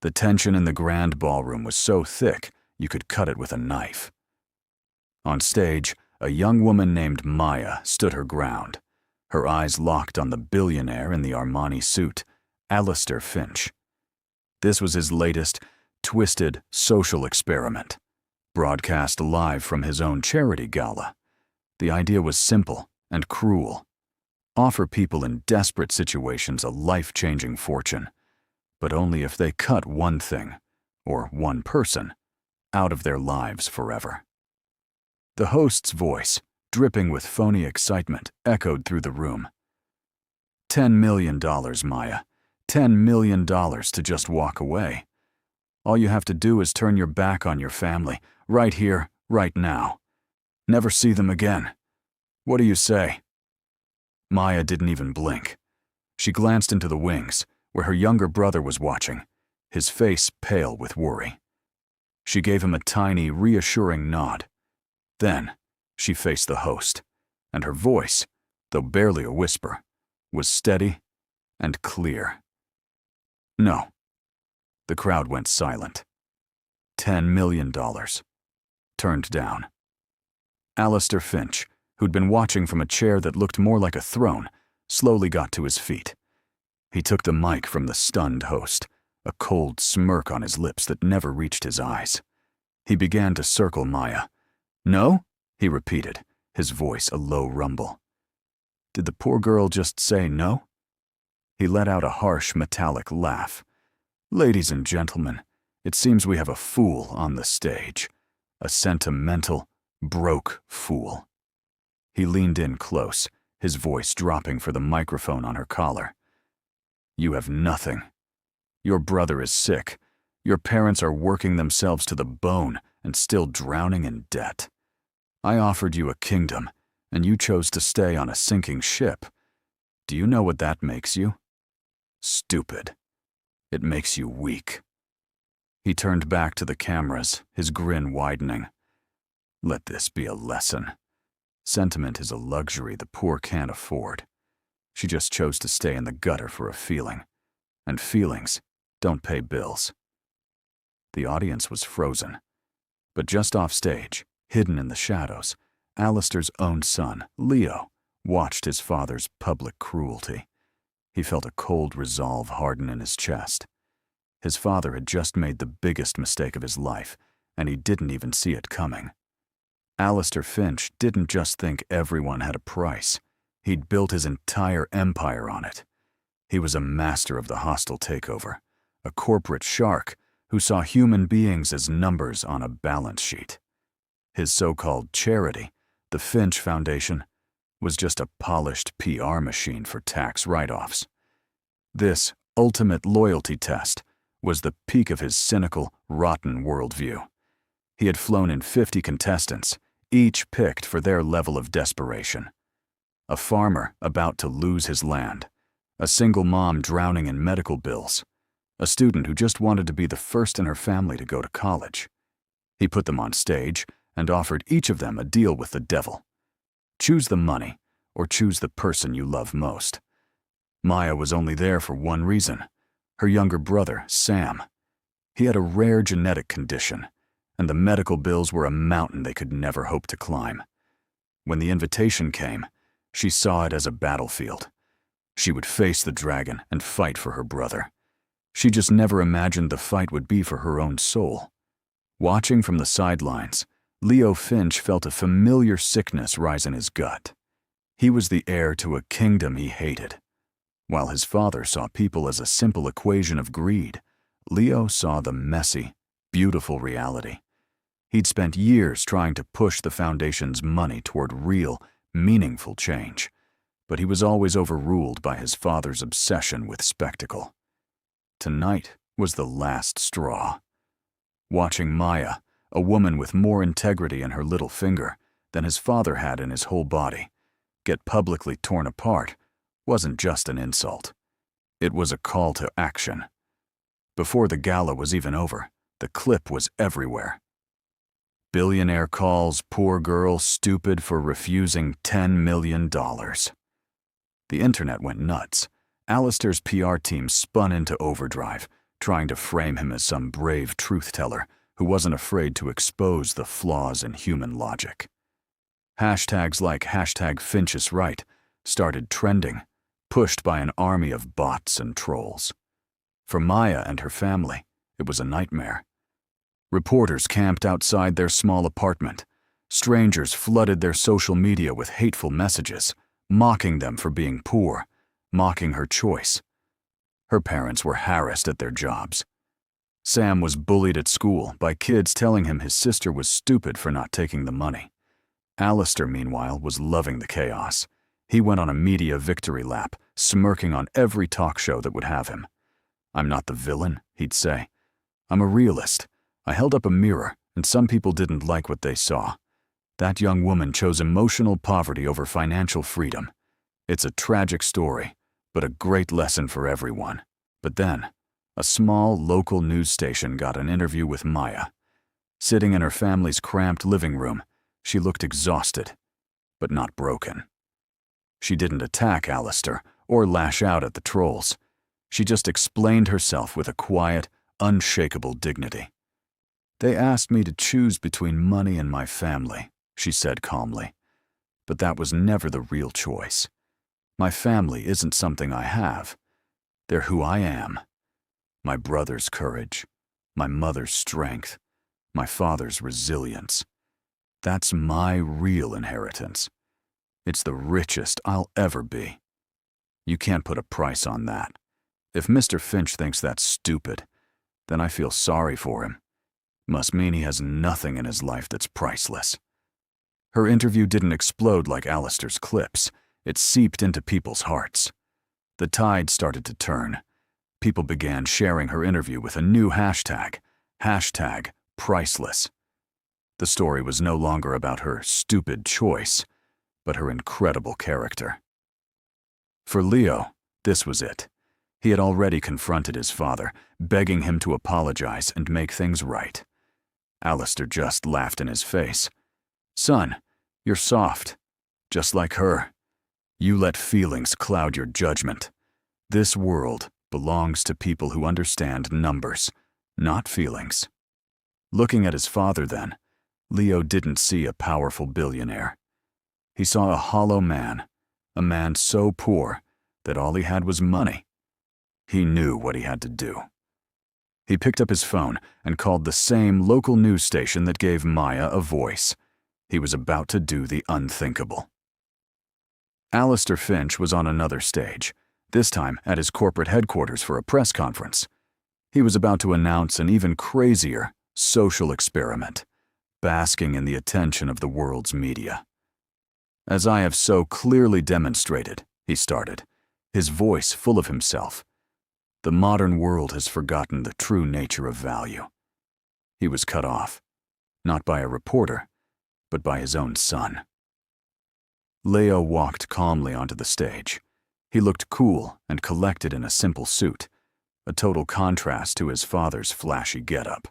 The tension in the grand ballroom was so thick you could cut it with a knife. On stage, a young woman named Maya stood her ground, her eyes locked on the billionaire in the Armani suit, Alistair Finch. This was his latest, twisted social experiment, broadcast live from his own charity gala. The idea was simple and cruel. Offer people in desperate situations a life-changing fortune, but only if they cut one thing, or one person, out of their lives forever. The host's voice, dripping with phony excitement, echoed through the room. $10 million, Maya. $10 million to just walk away. All you have to do is turn your back on your family, right here, right now. Never see them again. What do you say? Maya didn't even blink. She glanced into the wings, where her younger brother was watching, his face pale with worry. She gave him a tiny, reassuring nod. Then, she faced the host, and her voice, though barely a whisper, was steady and clear. No. The crowd went silent. $10 million. Turned down. Alistair Finch, who'd been watching from a chair that looked more like a throne, slowly got to his feet. He took the mic from the stunned host, a cold smirk on his lips that never reached his eyes. He began to circle Maya. No? He repeated, his voice a low rumble. Did the poor girl just say no? He let out a harsh, metallic laugh. Ladies and gentlemen, it seems we have a fool on the stage. A sentimental, broke fool. He leaned in close, his voice dropping for the microphone on her collar. You have nothing. Your brother is sick. Your parents are working themselves to the bone and still drowning in debt. I offered you a kingdom, and you chose to stay on a sinking ship. Do you know what that makes you? Stupid. It makes you weak. He turned back to the cameras, his grin widening. Let this be a lesson. Sentiment is a luxury the poor can't afford. She just chose to stay in the gutter for a feeling. And feelings don't pay bills. The audience was frozen. But just off stage, hidden in the shadows, Alistair's own son, Leo, watched his father's public cruelty. He felt a cold resolve harden in his chest. His father had just made the biggest mistake of his life, and he didn't even see it coming. Alistair Finch didn't just think everyone had a price. He'd built his entire empire on it. He was a master of the hostile takeover, a corporate shark who saw human beings as numbers on a balance sheet. His so-called charity, the Finch Foundation, was just a polished PR machine for tax write-offs. This ultimate loyalty test was the peak of his cynical, rotten worldview. He had flown in 50 contestants, each picked for their level of desperation. A farmer about to lose his land, a single mom drowning in medical bills, a student who just wanted to be the first in her family to go to college. He put them on stage and offered each of them a deal with the devil. Choose the money, or choose the person you love most. Maya was only there for one reason: her younger brother, Sam. He had a rare genetic condition, and the medical bills were a mountain they could never hope to climb. When the invitation came, she saw it as a battlefield. She would face the dragon and fight for her brother. She just never imagined the fight would be for her own soul. Watching from the sidelines, Leo Finch felt a familiar sickness rise in his gut. He was the heir to a kingdom he hated. While his father saw people as a simple equation of greed, Leo saw the messy, beautiful reality. He'd spent years trying to push the foundation's money toward real, meaningful change, but he was always overruled by his father's obsession with spectacle. Tonight was the last straw. Watching Maya, a woman with more integrity in her little finger than his father had in his whole body, get publicly torn apart wasn't just an insult. It was a call to action. Before the gala was even over, the clip was everywhere. Billionaire calls poor girl stupid for refusing $10 million. The internet went nuts. Alistair's PR team spun into overdrive, trying to frame him as some brave truth-teller who wasn't afraid to expose the flaws in human logic. Hashtags like #FinchIsRight started trending, pushed by an army of bots and trolls. For Maya and her family, it was a nightmare. Reporters camped outside their small apartment. Strangers flooded their social media with hateful messages, mocking them for being poor, mocking her choice. Her parents were harassed at their jobs. Sam was bullied at school by kids telling him his sister was stupid for not taking the money. Alistair, meanwhile, was loving the chaos. He went on a media victory lap, smirking on every talk show that would have him. "I'm not the villain," he'd say. "I'm a realist. I held up a mirror, and some people didn't like what they saw. That young woman chose emotional poverty over financial freedom. It's a tragic story, but a great lesson for everyone." But then, a small local news station got an interview with Maya. Sitting in her family's cramped living room, she looked exhausted, but not broken. She didn't attack Alistair or lash out at the trolls. She just explained herself with a quiet, unshakable dignity. "They asked me to choose between money and my family," she said calmly. "But that was never the real choice. My family isn't something I have. They're who I am. My brother's courage, my mother's strength, my father's resilience. That's my real inheritance. It's the richest I'll ever be. You can't put a price on that. If Mr. Finch thinks that's stupid, then I feel sorry for him. Must mean he has nothing in his life that's priceless." Her interview didn't explode like Alistair's clips. It seeped into people's hearts. The tide started to turn. People began sharing her interview with a new hashtag #priceless. The story was no longer about her stupid choice, but her incredible character. For Leo, this was it. He had already confronted his father, begging him to apologize and make things right. Alistair just laughed in his face. "Son, you're soft, just like her. You let feelings cloud your judgment. This world belongs to people who understand numbers, not feelings." Looking at his father then, Leo didn't see a powerful billionaire. He saw a hollow man, a man so poor that all he had was money. He knew what he had to do. He picked up his phone and called the same local news station that gave Maya a voice. He was about to do the unthinkable. Alistair Finch was on another stage, this time at his corporate headquarters for a press conference. He was about to announce an even crazier social experiment, basking in the attention of the world's media. "As I have so clearly demonstrated," he started, his voice full of himself, "the modern world has forgotten the true nature of value." He was cut off, not by a reporter, but by his own son. Leo walked calmly onto the stage. He looked cool and collected in a simple suit, a total contrast to his father's flashy getup.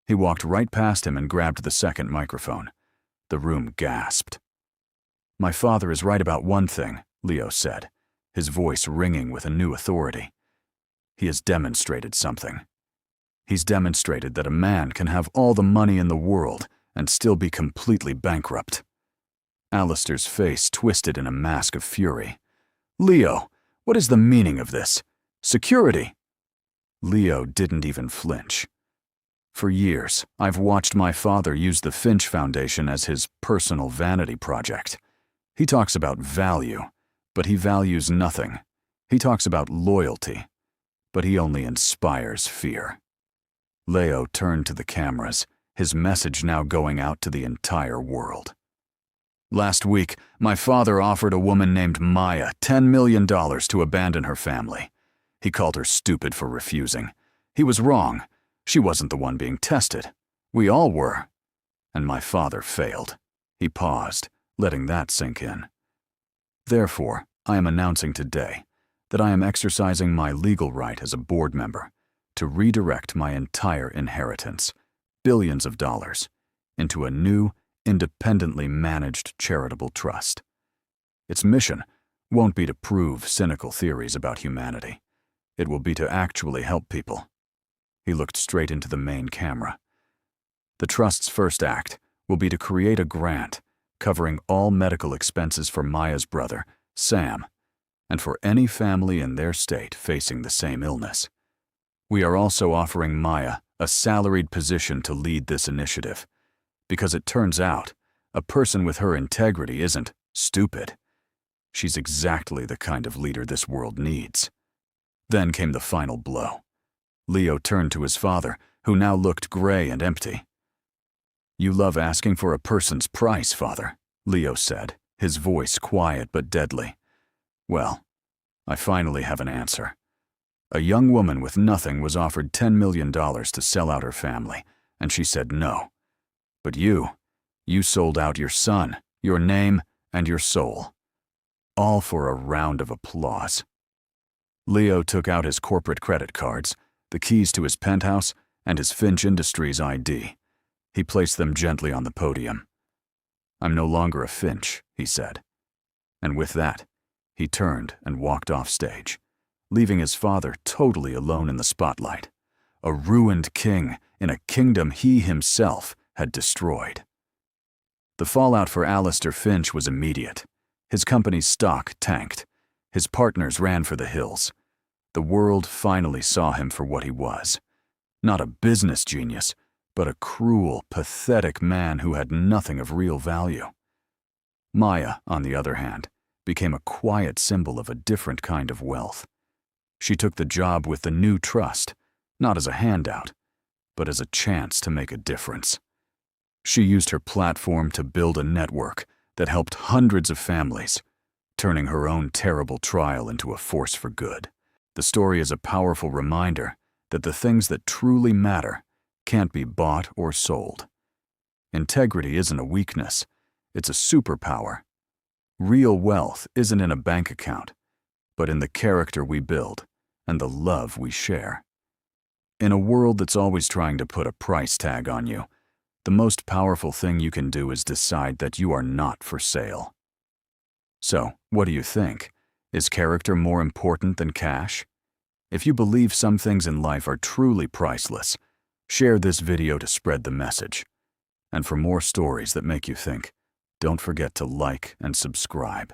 He walked right past him and grabbed the second microphone. The room gasped. "My father is right about one thing," Leo said, his voice ringing with a new authority. "He has demonstrated something. He's demonstrated that a man can have all the money in the world and still be completely bankrupt." Alistair's face twisted in a mask of fury. "Leo, what is the meaning of this? Security?" Leo didn't even flinch. "For years, I've watched my father use the Finch Foundation as his personal vanity project. He talks about value, but he values nothing. He talks about loyalty, but he only inspires fear." Leo turned to the cameras, his message now going out to the entire world. "Last week, my father offered a woman named Maya $10 million to abandon her family. He called her stupid for refusing. He was wrong. She wasn't the one being tested. We all were. And my father failed." He paused, letting that sink in. "Therefore, I am announcing today that I am exercising my legal right as a board member to redirect my entire inheritance, billions of dollars, into a new, independently managed charitable trust. Its mission won't be to prove cynical theories about humanity. It will be to actually help people He looked straight into the main camera. The trust's first act will be to create a grant covering all medical expenses for Maya's brother, Sam, and for any family in their state facing the same illness. We are also offering Maya a salaried position to lead this initiative, because it turns out a person with her integrity isn't stupid. She's exactly the kind of leader this world needs. Then came the final blow. Leo turned to his father, who now looked gray and empty. "You love asking for a person's price, Father," Leo said, his voice quiet but deadly. "Well, I finally have an answer. A young woman with nothing was offered $10 million to sell out her family, and she said no. But you sold out your son, your name, and your soul. All for a round of applause." Leo took out his corporate credit cards, the keys to his penthouse, and his Finch Industries ID. He placed them gently on the podium. "I'm no longer a Finch," he said. And with that, he turned and walked off stage, leaving his father totally alone in the spotlight, a ruined king in a kingdom he himself had destroyed. The fallout for Alistair Finch was immediate. His company's stock tanked. His partners ran for the hills. The world finally saw him for what he was. Not a business genius, but a cruel, pathetic man who had nothing of real value. Maya, on the other hand, became a quiet symbol of a different kind of wealth. She took the job with the new trust, not as a handout, but as a chance to make a difference. She used her platform to build a network that helped hundreds of families, turning her own terrible trial into a force for good. The story is a powerful reminder that the things that truly matter can't be bought or sold. Integrity isn't a weakness, it's a superpower. Real wealth isn't in a bank account, but in the character we build and the love we share. In a world that's always trying to put a price tag on you, the most powerful thing you can do is decide that you are not for sale. So, what do you think? Is character more important than cash? If you believe some things in life are truly priceless, share this video to spread the message. And for more stories that make you think, don't forget to like and subscribe.